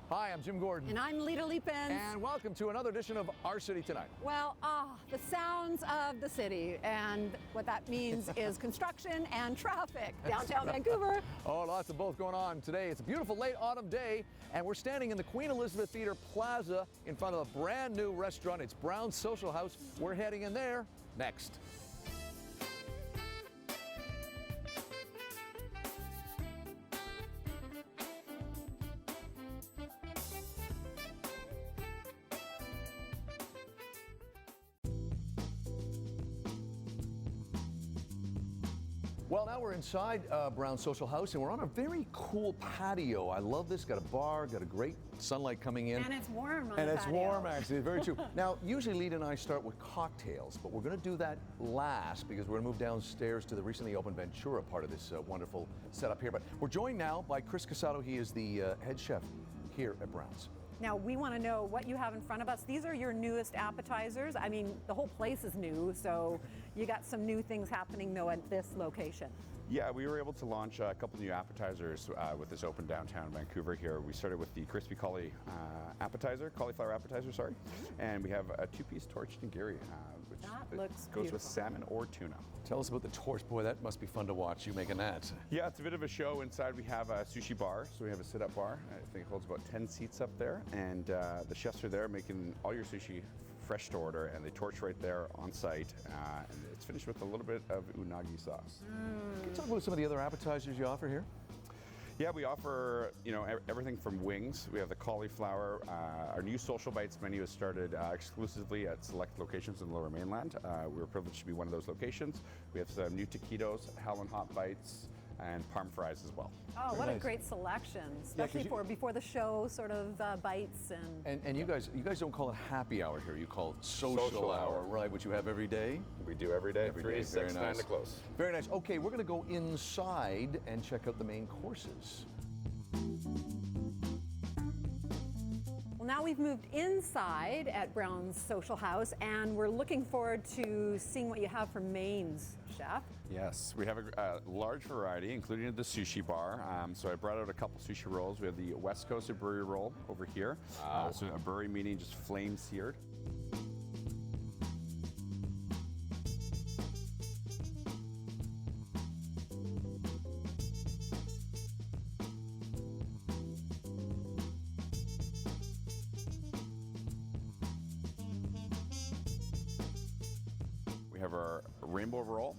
Hi, I'm Jim Gordon. And I'm Lita Leapins. And welcome to another edition of Our City Tonight. Well, the sounds of the city. And what that means is construction and traffic downtown Vancouver. Oh, lots of both going on today. It's a beautiful late autumn day, and we're standing in the Queen Elizabeth Theatre Plaza in front of a brand new restaurant. It's Brown's Social House. We're heading in there next. Well, now we're inside Brown's Social House, and we're on a very cool patio. I love this. Got a bar, got a great sunlight coming in. And it's warm on And the it's patio. warm, actually. Very true. Now, usually Lita and I start with cocktails, but we're going to do that last because we're going to move downstairs to the recently opened Ventura part of this wonderful setup here. But we're joined now by Chris Casado. He is the head chef here at Brown's. Now, we want to know what you have in front of us. These are your newest appetizers. I mean, the whole place is new, so you got some new things happening, though, at this location. Yeah, we were able to launch a couple new appetizers with this open downtown Vancouver here. We started with the crispy cauliflower appetizer, sorry. And we have a two-piece torched nigiri, which looks goes beautiful. with salmon or tuna. Tell us about the torch. Boy, that must be fun to watch, you making that. Yeah, it's a bit of a show. Inside we have a sushi bar, so we have a sit-up bar. I think it holds about 10 seats up there. And the chefs are there making all your sushi fresh to order, and they torch right there on site. And it's finished with a little bit of unagi sauce. Can you talk about some of the other appetizers you offer here? Yeah, we offer, everything from wings. We have the cauliflower. Our new Social Bites menu has started exclusively at select locations in the Lower Mainland. We're privileged to be one of those locations. We have some new taquitos, Howlin' Hot Bites, and parm fries as well. Oh, what nice. a great selection, especially for before the show sort of bites And you guys don't call it happy hour here. You call it social hour, right? Which you have every day. We do every day. Every 3, day. 6, Very 9 nice. to close. Very nice. Okay, we're going to go inside and check out the main courses. Well, now we've moved inside at Brown's Social House, and we're looking forward to seeing what you have for mains, Chef. Yes, we have a large variety, including the sushi bar. So I brought out a couple sushi rolls. We have the West Coast Aburi roll over here. So aburi meaning just flame seared. We have our rainbow roll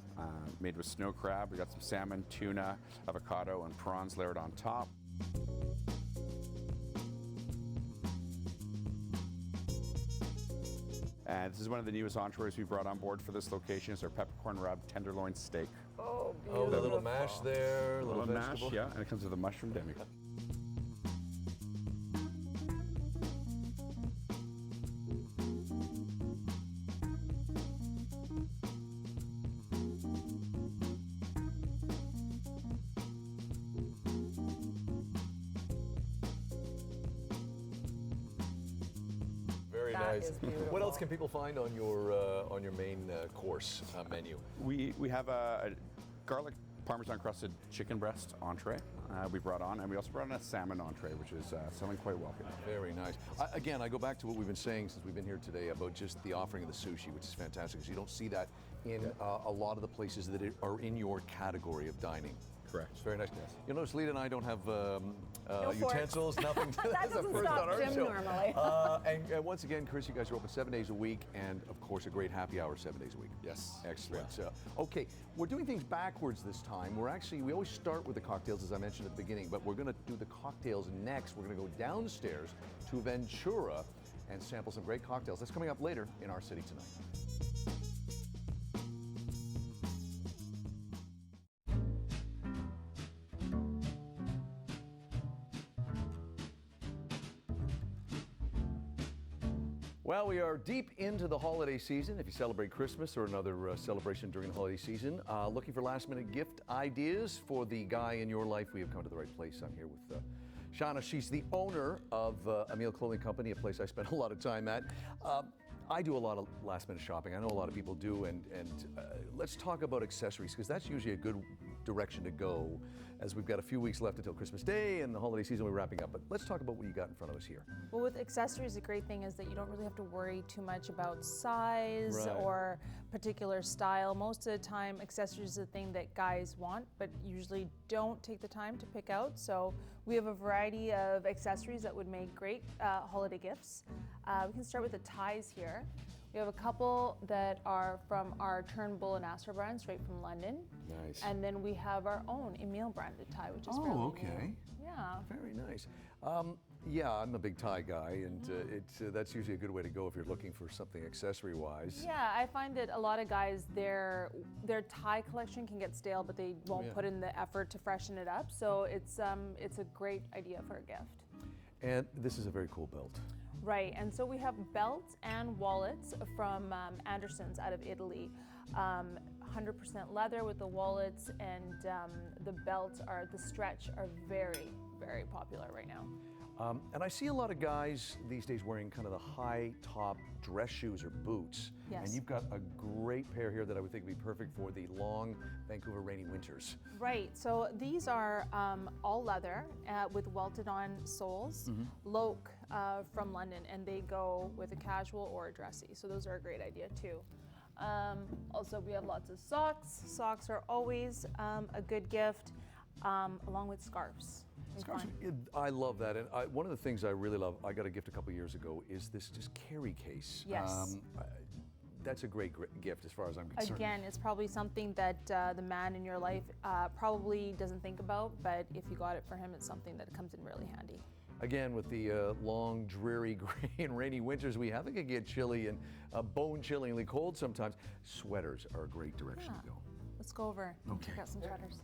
made with snow crab. We got some salmon, tuna, avocado, and prawns layered on top. And this is one of the newest entrees we brought on board for this location. It's our peppercorn rub tenderloin steak. Oh, beautiful. Oh, the little mash there, A little mash, vegetable. yeah, and it comes with a mushroom demi-glace. Very That nice. is beautiful. What else can people find on your main course menu? We have a garlic Parmesan crusted chicken breast entree we brought on, and we also brought on a salmon entree, which is selling quite well here. Very nice. Again, I go back to what we've been saying since we've been here today about just the offering of the sushi, which is fantastic, because you don't see that in a lot of the places that are in your category of dining. Correct. It's very nice. Yes. You'll notice Lita and I don't have forks. utensils, nothing. That doesn't stop Jim normally. And once again, Chris, you guys are open 7 days a week, and of course, a great happy hour 7 days a week. Yes. Excellent. Okay, we're doing things backwards this time. We always start with the cocktails, as I mentioned at the beginning, but we're going to do the cocktails next. We're going to go downstairs to Ventura and sample some great cocktails. That's coming up later in Our City Tonight. Well, we are deep into the holiday season. If you celebrate Christmas or another celebration during the holiday season, looking for last-minute gift ideas for the guy in your life, we have come to the right place. I'm here with Shauna. She's the owner of Emile Clothing Company, a place I spend a lot of time at. I do a lot of last-minute shopping. I know a lot of people do, and let's talk about accessories, because that's usually a good direction to go, as we've got a few weeks left until Christmas Day and the holiday season will be wrapping up. But let's talk about what you got in front of us here. Well, with accessories, the great thing is that you don't really have to worry too much about size or particular style. Most of the time, accessories is a thing that guys want, but usually don't take the time to pick out. So we have a variety of accessories that would make great holiday gifts. We can start with the ties here. We have a couple that are from our Turnbull and Astor brand, straight from London. Nice. And then we have our own Emile branded tie, which is fairly new. Yeah. Very nice. Yeah, I'm a big tie guy, and that's usually a good way to go if you're looking for something accessory-wise. Yeah, I find that a lot of guys, their tie collection can get stale, but they won't put in the effort to freshen it up. So it's a great idea for a gift. And this is a very cool belt. Right, and so we have belts and wallets from Anderson's out of Italy. 100% leather with the wallets, and the belts the stretch are very, very popular right now. And I see a lot of guys these days wearing kind of the high top dress shoes or boots. Yes. And you've got a great pair here that I would think would be perfect for the long Vancouver rainy winters. Right, so these are all leather with welted on soles, Loke from London, and they go with a casual or a dressy. So those are a great idea too. Also, we have lots of socks. Socks are always a good gift, along with scarves. I love that, and one of the things I really love, I got a gift a couple years ago, is this just carry case. Yes. That's a great gift as far as I'm concerned. Again, it's probably something that the man in your life probably doesn't think about, but if you got it for him, it's something that comes in really handy. Again, with the long, dreary, gray and rainy winters we have, it can get chilly and bone-chillingly cold sometimes. Sweaters are a great direction to go. Let's go over and check out some sweaters.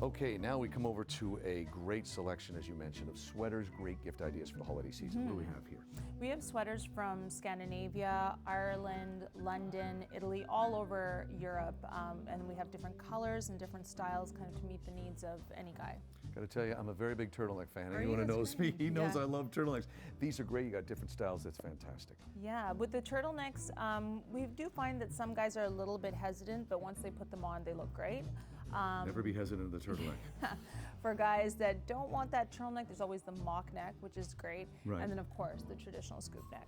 Okay, now we come over to a great selection, as you mentioned, of sweaters, great gift ideas for the holiday season. What do we have here? We have sweaters from Scandinavia, Ireland, London, Italy, all over Europe, and we have different colors and different styles kind of to meet the needs of any guy. Got to tell you, I'm a very big turtleneck fan. Are Anyone you? who knows me, he knows Yeah. I love turtlenecks. These are great. You got different styles. That's fantastic. Yeah, with the turtlenecks, we do find that some guys are a little bit hesitant, but once they put them on, they look great. Never be hesitant of the turtleneck. For guys that don't want that turtleneck, there's always the mock neck, which is great. Right. And then, of course, the traditional scoop neck.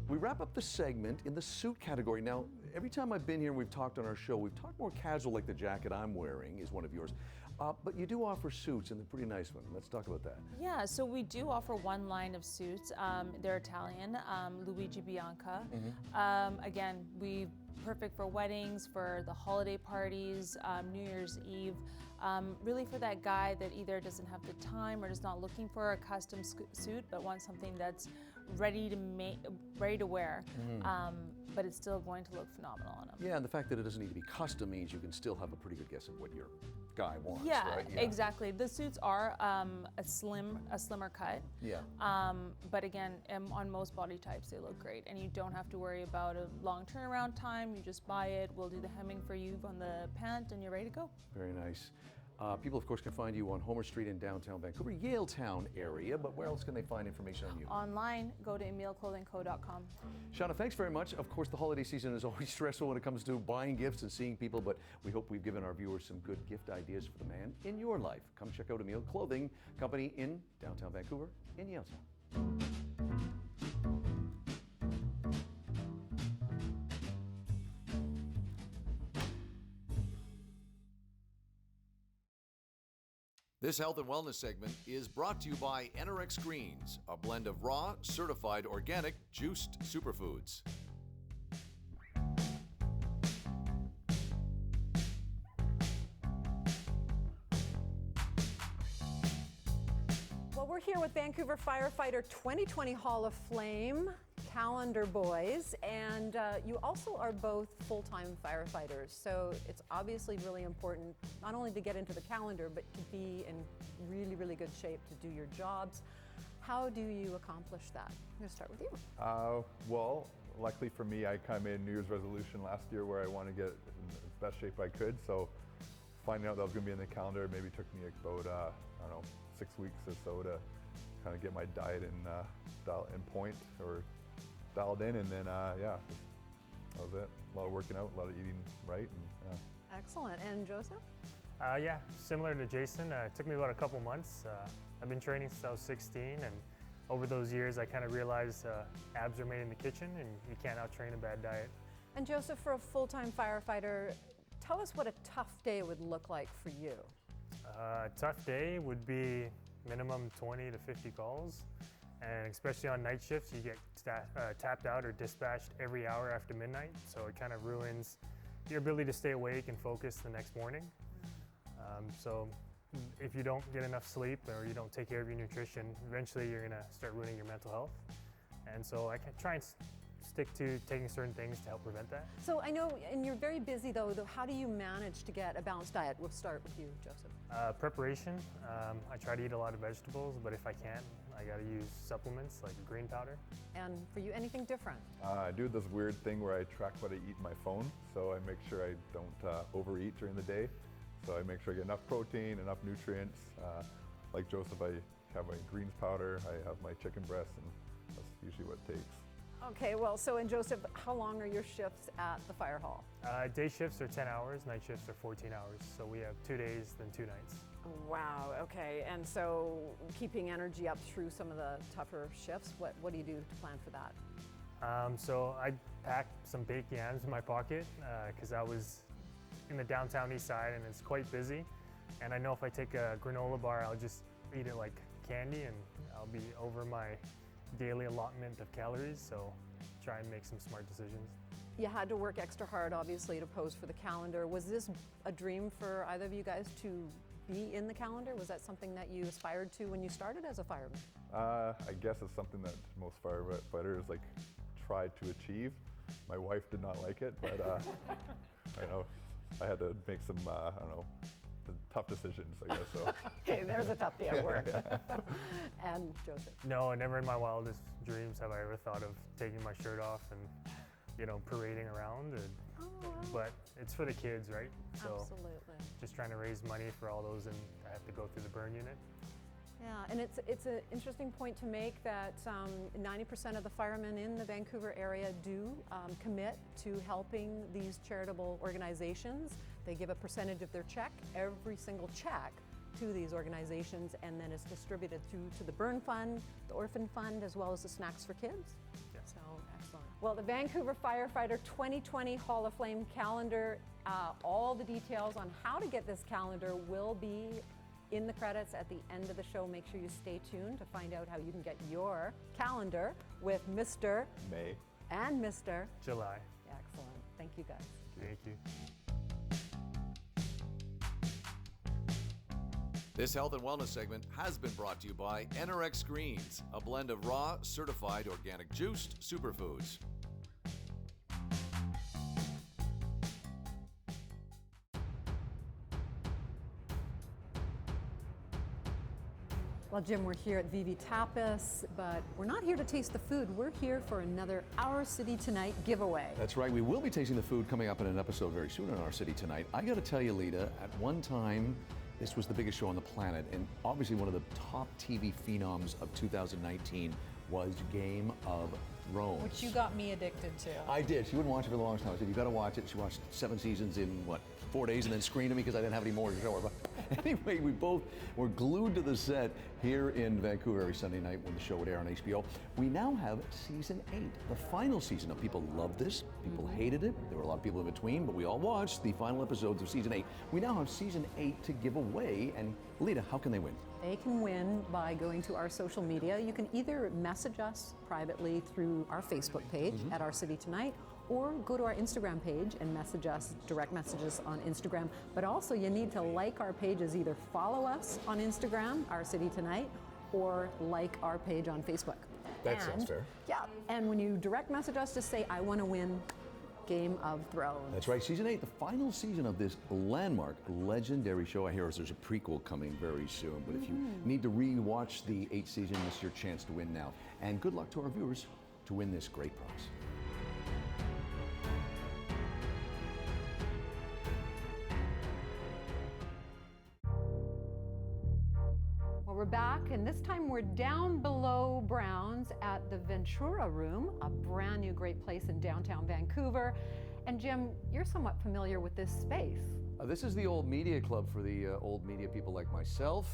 We wrap up the segment in the suit category. Now, every time I've been here and we've talked on our show, we've talked more casual, like the jacket I'm wearing is one of yours. But you do offer suits, and they're pretty nice ones. Let's talk about that. Yeah, so we do offer one line of suits. They're Italian, Luigi Bianca. Again, perfect for weddings, for the holiday parties, New Year's Eve. Really for that guy that either doesn't have the time or is not looking for a custom suit, but wants something that's ready to wear. But it's still going to look phenomenal on him. Yeah, and the fact that it doesn't need to be custom means you can still have a pretty good guess of what your guy wants, Yeah, right? exactly. The suits are a slimmer cut. Yeah. But again, on most body types, they look great. And you don't have to worry about a long turnaround time. You just buy it. We'll do the hemming for you on the pant, and you're ready to go. Very nice. People, of course, can find you on Homer Street in downtown Vancouver, Yaletown area, but where else can they find information on you? Online, go to emileclothingco.com. Shauna, thanks very much. Of course, the holiday season is always stressful when it comes to buying gifts and seeing people, but we hope we've given our viewers some good gift ideas for the man in your life. Come check out Emile Clothing Company in downtown Vancouver in Yaletown. This health and wellness segment is brought to you by NRX Greens, a blend of raw, certified organic, juiced superfoods. Well, we're here with Vancouver Firefighter 2020 Hall of Fame, Calendar Boys, and you also are both full-time firefighters, so it's obviously really important not only to get into the calendar, but to be in really, really good shape to do your jobs. How do you accomplish that? I'm going to start with you. Well, luckily for me, I kind of made a New Year's resolution last year where I wanted to get in the best shape I could. So finding out that was going to be in the calendar maybe took me about, I don't know, 6 weeks or so to kind of get my diet in point or dialed in. And then, yeah, that was it. A lot of working out, a lot of eating right. And, yeah. Excellent. And Joseph? Yeah, similar to Jason. It took me about a couple months. I've been training since I was 16, and over those years I kind of realized abs are made in the kitchen and you can't out-train a bad diet. And Joseph, for a full-time firefighter, tell us what a tough day would look like for you. A tough day would be minimum 20 to 50 calls, and especially on night shifts you get tapped out or dispatched every hour after midnight, so it kind of ruins your ability to stay awake and focus the next morning. So if you don't get enough sleep or you don't take care of your nutrition, eventually you're going to start ruining your mental health. And so I can try and stick to taking certain things to help prevent that. So I know, and you're very busy though, how do you manage to get a balanced diet? We'll start with you, Joseph. Preparation, I try to eat a lot of vegetables, but if I can't, I got to use supplements like green powder. And for you, anything different? I do this weird thing where I track what I eat in my phone, so I make sure I don't overeat during the day. So I make sure I get enough protein, enough nutrients. Like Joseph, I have my greens powder, I have my chicken breast, and that's usually what it takes. Okay, well, and Joseph, how long are your shifts at the fire hall? Day shifts are 10 hours, night shifts are 14 hours. So we have 2 days, then 2 nights. Wow, okay. And so keeping energy up through some of the tougher shifts, what do you do to plan for that? So I packed some baked yams in my pocket because I was in the downtown east side and it's quite busy. And I know if I take a granola bar, I'll just eat it like candy and I'll be over my daily allotment of calories. So try and make some smart decisions. You had to work extra hard, obviously, to pose for the calendar. Was this a dream for either of you guys to be in the calendar? Was that something that you aspired to when you started as a fireman? I guess it's something that most firefighters tried to achieve. My wife did not like it, but I know I had to make some, tough decisions, I guess. So. Okay, there's a tough day at work. And Joseph? No, never in my wildest dreams have I ever thought of taking my shirt off and, parading around. But it's for the kids, right? So absolutely. Just trying to raise money for all those and I have to go through the burn unit. Yeah, and it's an interesting point to make that 90% of the firemen in the Vancouver area do commit to helping these charitable organizations. They give a percentage of their check, every single check, to these organizations, and then it's distributed to the Burn Fund, the Orphan Fund, as well as the Snacks for Kids. Yeah. So excellent. Well, the Vancouver Firefighter 2020 Hall of Fame calendar, all the details on how to get this calendar will be in the credits at the end of the show. Make sure you stay tuned to find out how you can get your calendar with Mr. May and Mr. July. Excellent. Thank you, guys. Thank you. This health and wellness segment has been brought to you by NRX Greens, a blend of raw, certified organic juiced superfoods. Well, Jim, we're here at Vivi Tapas, but we're not here to taste the food. We're here for another Our City Tonight giveaway. That's right. We will be tasting the food coming up in an episode very soon on Our City Tonight. I got to tell you, Lita, at one time, this was the biggest show on the planet, and obviously one of the top TV phenoms of 2019 was Game of Thrones. Which you got me addicted to. I did. She wouldn't watch it for the longest time. I said, you got to watch it. She watched 7 seasons in, 4 days, and then screamed at me because I didn't have any more to show her. But anyway, we both were glued to the set here in Vancouver every Sunday night when the show would air on HBO. We now have season 8, the final season. Now, people loved this. People hated it. There were a lot of people in between, but we all watched the final episodes of season 8. We now have season 8 to give away. And Lita, how can they win? They can win by going to our social media. You can either message us privately through our Facebook page at Our City Tonight, or go to our Instagram page and message us, direct messages on Instagram. But also you need to like our pages, either follow us on Instagram, Our City Tonight, or like our page on Facebook. That sounds fair. Yeah, and when you direct message us, just say, I want to win Game of Thrones. That's right, season 8, the final season of this landmark, legendary show. I hear there's a prequel coming very soon, but if you need to re-watch the 8th season, this is your chance to win now. And good luck to our viewers to win this great prize. We're back, and this time we're down below Brown's at the Ventura Room, a brand new great place in downtown Vancouver. And Jim, you're somewhat familiar with this space. This is the old media club for the old media people like myself.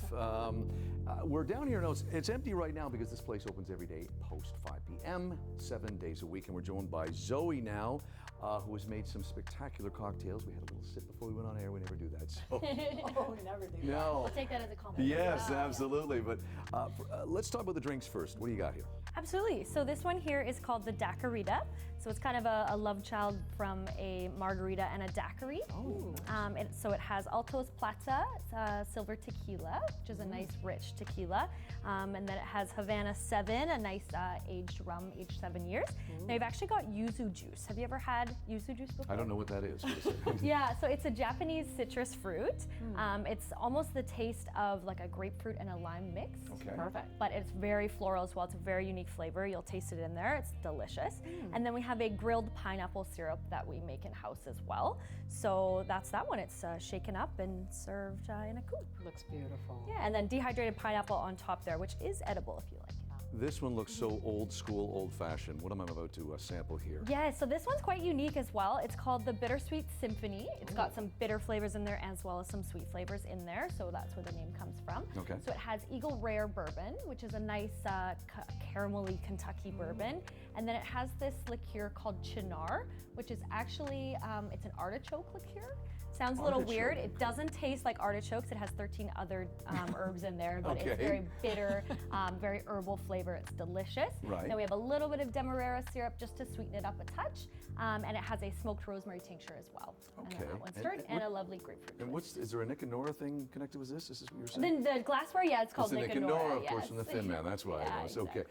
We're down here, it's empty right now because this place opens every day post 5 p.m., 7 days a week. And we're joined by Zoe now, who has made some spectacular cocktails. We had a little sip before we went on air. We never do that. So. Oh, we never do that. No. We'll take that as a compliment. Yes, absolutely. But let's talk about the drinks first. What do you got here? Absolutely. So this one here is called the daiquirita. So it's kind of a love child from a margarita and a daiquiri. Oh. So it has Altos Plata, silver tequila, which is a nice rich tequila. And then it has Havana 7, a nice aged rum, aged 7 years. Now you've actually got yuzu juice. Have you ever had yuzu juice before? I don't know what that is. Yeah, so it's a Japanese citrus fruit. It's almost the taste of like a grapefruit and a lime mix. Okay. Perfect. But it's very floral as well. It's a very unique flavor. You'll taste it in there. It's delicious. And then we have a grilled pineapple syrup that we make in-house as well. So that's that one. It's shaken up and served in a coupe. Looks beautiful. Yeah, and then dehydrated pineapple on top there, which is edible if you like it. This one looks so old school, old fashioned. What am I about to sample here? Yeah, so this one's quite unique as well. It's called the Bittersweet Symphony. It's got some bitter flavors in there as well as some sweet flavors in there, so that's where the name comes from. Okay. So it has Eagle Rare Bourbon, which is a nice caramelly Kentucky bourbon, and then it has this liqueur called Chinar, which is actually, it's an artichoke liqueur. Sounds a little weird. It doesn't taste like artichokes. It has 13 other herbs in there, but it's very bitter, very herbal flavor. It's delicious. Right. Then we have a little bit of Demerara syrup just to sweeten it up a touch, and it has a smoked rosemary tincture as well. Okay. And then that one's stirred, and a lovely grapefruit. And is there a Nick and Nora thing connected with this? Is this what you're saying? Then the glassware, yeah, it's called It's the Nick and Nora, of course, from the Thin Man. That's why I know. It's okay.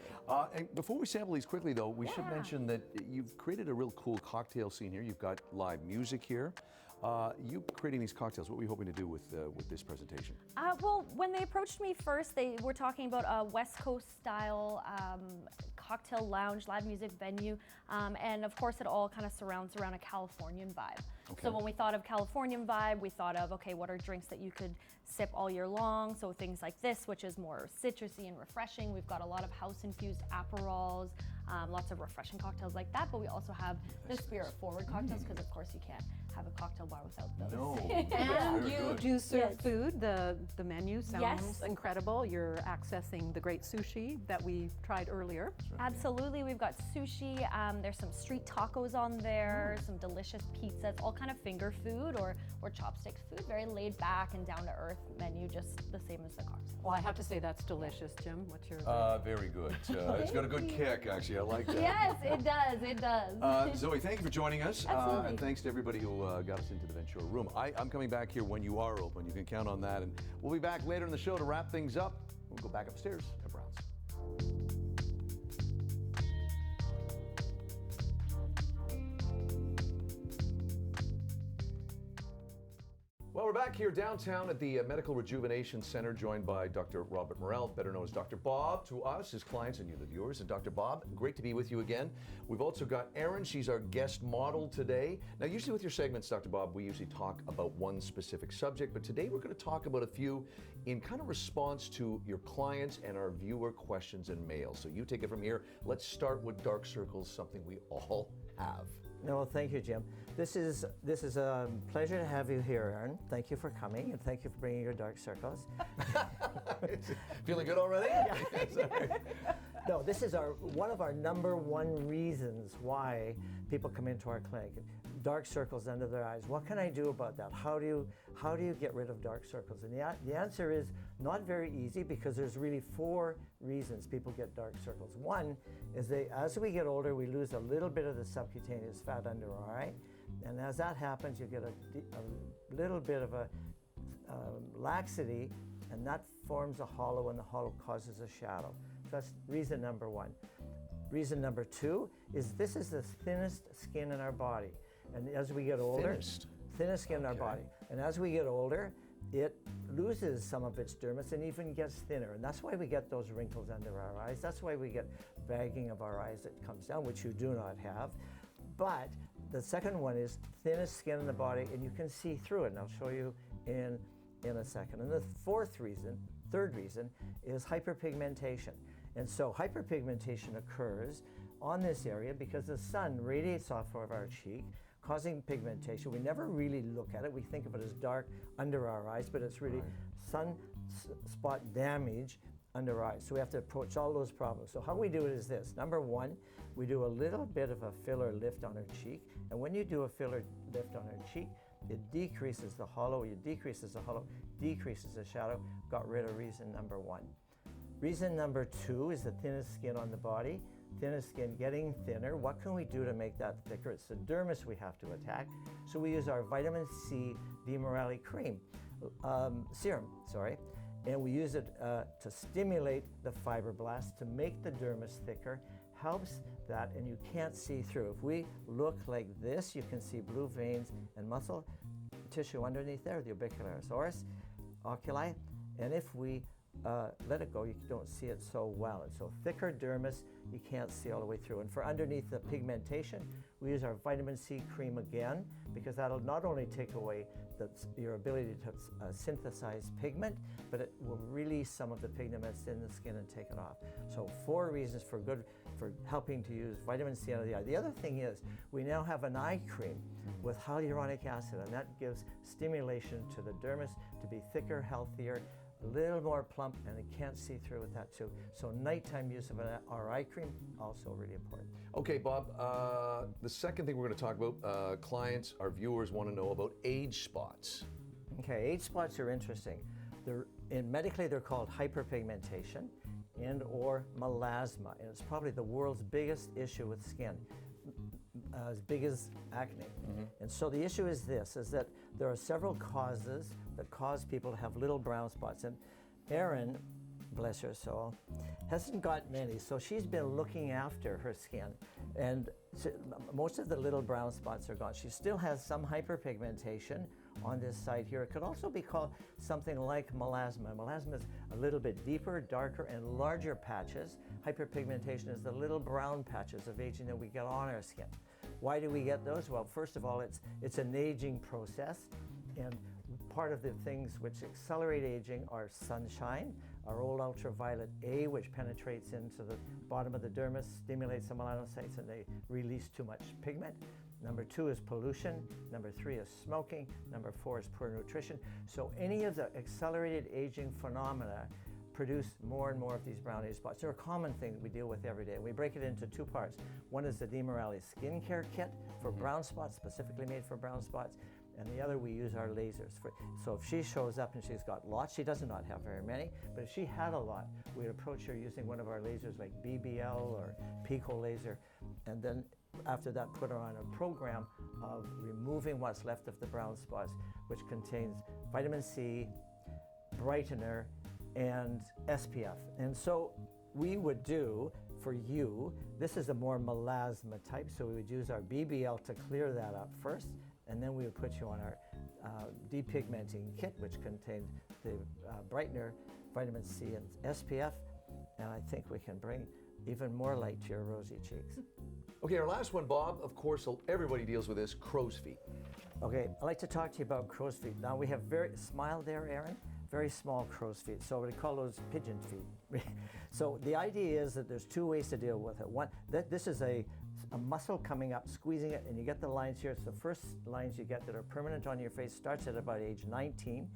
And before we sample these quickly, though, we should mention that you've created a real cool cocktail scene here. You've got live music here. You creating these cocktails, what were you hoping to do with this presentation? Well, when they approached me first, they were talking about a West Coast style cocktail lounge, live music venue, and of course it all kind of surrounds around a Californian vibe. Okay. So when we thought of Californian vibe, we thought of, okay, what are drinks that you could sip all year long? So things like this, which is more citrusy and refreshing. We've got a lot of house-infused Aperols, lots of refreshing cocktails like that, but we also have the spirit-forward cocktails, because of course you can't have a cocktail bar without those. No. And you do serve food. The menu sounds Yes. incredible. You're accessing the great sushi that we tried earlier. Absolutely, we've got sushi, there's some street tacos on there, some delicious pizzas, all kind of finger food or chopstick food, very laid back and down to earth menu, just the same as the cocktail. Well, I have to say that's delicious, Jim. What's your Very good. It's got a good kick, actually. I like that. Yes, it does, it does. Zoe, thank you for joining us. Absolutely. And thanks to everybody who got us into the Ventura Room. I'm coming back here when you are open. You can count on that. And we'll be back later in the show to wrap things up. We'll go back upstairs at Brown's. Well, we're back here downtown at the Medical Rejuvenation Center, joined by Dr. Robert Morell, better known as Dr. Bob to us, his clients, and you, the viewers. And Dr. Bob, great to be with you again. We've also got Erin. She's our guest model today. Now, usually with your segments, Dr. Bob, we usually talk about one specific subject, but today we're going to talk about a few in kind of response to your clients and our viewer questions and mail. So you take it from here. Let's start with dark circles, something we all have. No, thank you, Jim. This is a pleasure to have you here, Erin. Thank you for coming, and thank you for bringing your dark circles. Feeling good already? No, this is one of our number one reasons why people come into our clinic. Dark circles under their eyes. What can I do about that? How do you get rid of dark circles? And the answer is not very easy, because there's really 4 reasons people get dark circles. One is as we get older, we lose a little bit of the subcutaneous fat under our eye. And as that happens, you get a little bit of a laxity, and that forms a hollow, and the hollow causes a shadow. So that's reason number 1. Reason number 2 is this is the thinnest skin in our body. And as we get older, thinnest skin in our body. And as we get older, it loses some of its dermis and even gets thinner. And that's why we get those wrinkles under our eyes. That's why we get bagging of our eyes that comes down, which you do not have. But the second one is thinnest skin in the body, and you can see through it. And I'll show you in a second. And the third reason is hyperpigmentation. And so hyperpigmentation occurs on this area because the sun radiates off of our cheek, causing pigmentation. We never really look at it. We think of it as dark under our eyes, but it's really sunspot damage under our eyes. So we have to approach all those problems. So how we do it is this. Number one, we do a little bit of a filler lift on our cheek. And when you do a filler lift on our cheek, it decreases the hollow, decreases the shadow. Got rid of reason number one. Reason number two is the thinnest skin on the body. Thinnest skin getting thinner. What can we do to make that thicker? It's the dermis we have to attack. So we use our vitamin C Morell cream, serum, and we use it to stimulate the fibroblasts to make the dermis thicker. Helps that, and you can't see through. If we look like this, you can see blue veins and muscle tissue underneath there, the orbicularis oculi, and if we let it go, you don't see it so well. And so thicker dermis, you can't see all the way through. And for underneath the pigmentation, we use our vitamin C cream again, because that'll not only take away your ability to synthesize pigment, but it will release some of the pigments in the skin and take it off. So 4 reasons for helping to use vitamin C under the eye. The other thing is, we now have an eye cream with hyaluronic acid, and that gives stimulation to the dermis to be thicker, healthier, a little more plump, and it can't see through with that too. So nighttime use of our eye cream, also really important. Okay, Bob, the second thing we're going to talk about, clients, our viewers want to know about age spots. Okay, age spots are interesting. Medically, they're called hyperpigmentation and or melasma, and it's probably the world's biggest issue with skin, as big as acne. And so the issue is this, is that there are several causes that cause people to have little brown spots. And Erin, bless her soul, hasn't got many, so she's been looking after her skin. And most of the little brown spots are gone. She still has some hyperpigmentation on this side here. It could also be called something like melasma. Melasma is a little bit deeper, darker, and larger patches. Hyperpigmentation is the little brown patches of aging that we get on our skin. Why do we get those? Well, first of all, it's an aging process, and part of the things which accelerate aging are sunshine, our old ultraviolet A, which penetrates into the bottom of the dermis, stimulates the melanocytes, and they release too much pigment. Number 2 is pollution. Number 3 is smoking. Number 4 is poor nutrition. So any of the accelerated aging phenomena produce more and more of these brown age spots. They're a common thing that we deal with every day. We break it into 2 parts. One is the Morell skincare kit for brown spots, specifically made for brown spots, and the other we use our lasers for. So if she shows up and she's got lots, she does not have very many, but if she had a lot, we'd approach her using one of our lasers like BBL or Pico laser, and then after that put her on a program of removing what's left of the brown spots, which contains vitamin C, brightener, and SPF. And so we would do for you, this is a more melasma type, so we would use our BBL to clear that up first, and then we would put you on our depigmenting kit, which contains the brightener, vitamin C, and SPF, and I think we can bring even more light to your rosy cheeks. Okay, our last one, Bob, of course, everybody deals with this, crow's feet. Okay, I'd like to talk to you about crow's feet. Now we have smile there, Erin, very small crow's feet. So we call those pigeon feet. So the idea is that there's 2 ways to deal with it. One, this is a muscle coming up, squeezing it, and you get the lines here. It's the first lines you get that are permanent on your face, starts at about age 19.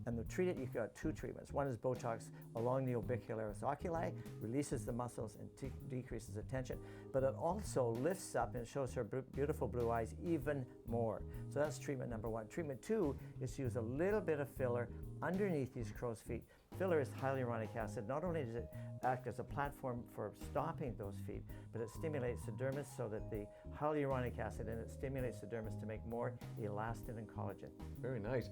And to treat it, you've got 2 treatments. One is Botox along the orbicularis oculi, releases the muscles and decreases the tension, but it also lifts up and shows her beautiful blue eyes even more. So that's treatment number 1. Treatment 2 is to use a little bit of filler underneath these crow's feet. Filler is hyaluronic acid. Not only does it act as a platform for stopping those feet, but it stimulates the dermis so that the hyaluronic acid in it stimulates the dermis to make more elastin and collagen. Very nice.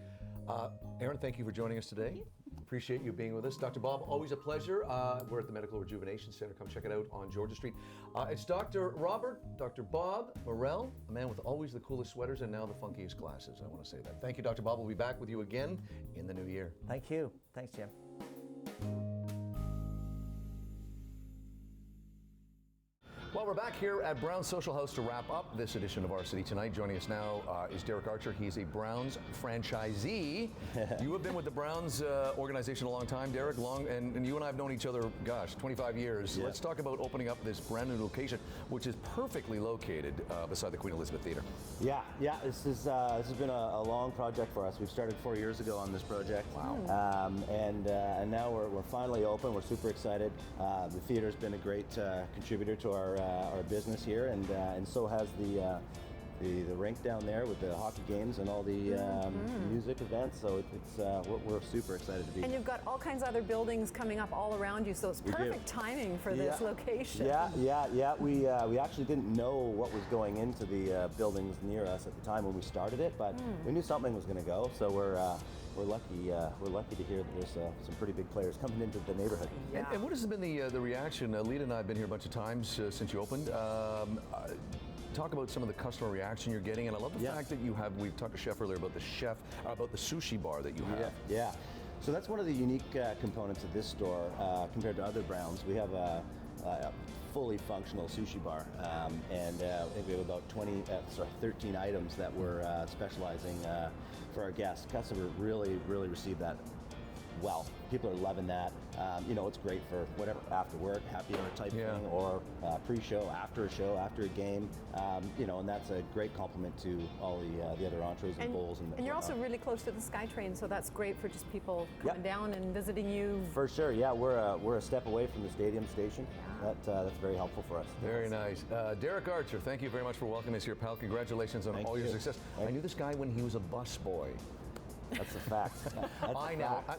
Erin, thank you for joining us today. Appreciate you being with us. Dr. Bob, always a pleasure. We're at the Medical Rejuvenation Center. Come check it out on Georgia Street. It's Dr. Bob Morell, a man with always the coolest sweaters and now the funkiest glasses. I want to say that. Thank you, Dr. Bob. We'll be back with you again in the new year. Thank you. Thanks, Jim. Well, we're back here at Browns Social House to wrap up this edition of Our City Tonight. Joining us now is Derek Archer. He's a Browns franchisee. You have been with the Browns organization a long time, Derek. And you and I have known each other, gosh, 25 years. Yeah. Let's talk about opening up this brand new location, which is perfectly located beside the Queen Elizabeth Theatre. Yeah. This has been a long project for us. We started 4 years ago on this project. Wow. And now we're finally open. We're super excited. The theater's been a great contributor to our business here, and so has the rink down there with the hockey games and all the music events. So we're super excited to be. And you've got all kinds of other buildings coming up all around you, so it's perfect timing for this location. Yeah. We actually didn't know what was going into the buildings near us at the time when we started it, but we knew something was going to go. So we're lucky. We're lucky to hear that there's some pretty big players coming into the neighborhood. Yeah. And what has been the reaction? Lita and I have been here a bunch of times since you opened. Talk about some of the customer reaction you're getting, and I love the fact that we've talked to Chef earlier about the sushi bar that you have. Yeah. So that's one of the unique components of this store compared to other Browns. We have a fully functional sushi bar, and I think we have about 13 items that we're specializing for our guests. Customers really received that well. People are loving that. It's great for whatever, after work, happy hour type thing, or pre-show, after a show, after a game. And that's a great compliment to all the other entrees and bowls. And you're also really close to the SkyTrain, so that's great for just people coming down and visiting you. For sure, yeah. We're a step away from the stadium station. That's very helpful for us. Very nice. Derek Archer, thank you very much for welcoming us here, pal. Congratulations on all your success. I knew this guy when he was a busboy. That's a fact.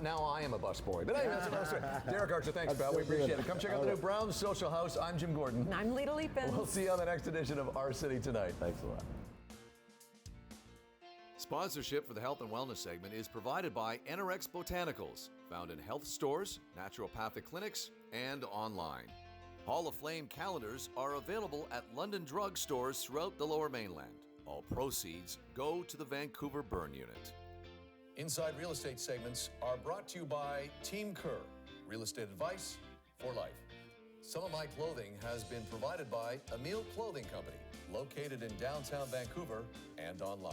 Now I am a busboy. But anyway, that's another story. Derek Archer, thanks, pal. We appreciate it. Come check out the new Browns Social House. I'm Jim Gordon. And I'm Lita Leapin. We'll see you on the next edition of Our City Tonight. Thanks a lot. Sponsorship for the Health and Wellness segment is provided by NRX Botanicals, found in health stores, naturopathic clinics, and online. Hall of Flame calendars are available at London drug stores throughout the Lower Mainland. All proceeds go to the Vancouver Burn Unit. Inside Real Estate segments are brought to you by Team Kerr, real estate advice for life. Some of my clothing has been provided by Emile Clothing Company, located in downtown Vancouver and online.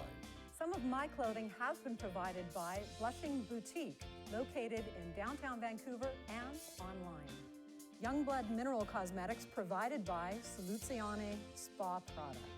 Some of my clothing has been provided by Blushing Boutique, located in downtown Vancouver and online. Youngblood Mineral Cosmetics provided by Soluzione Spa Products.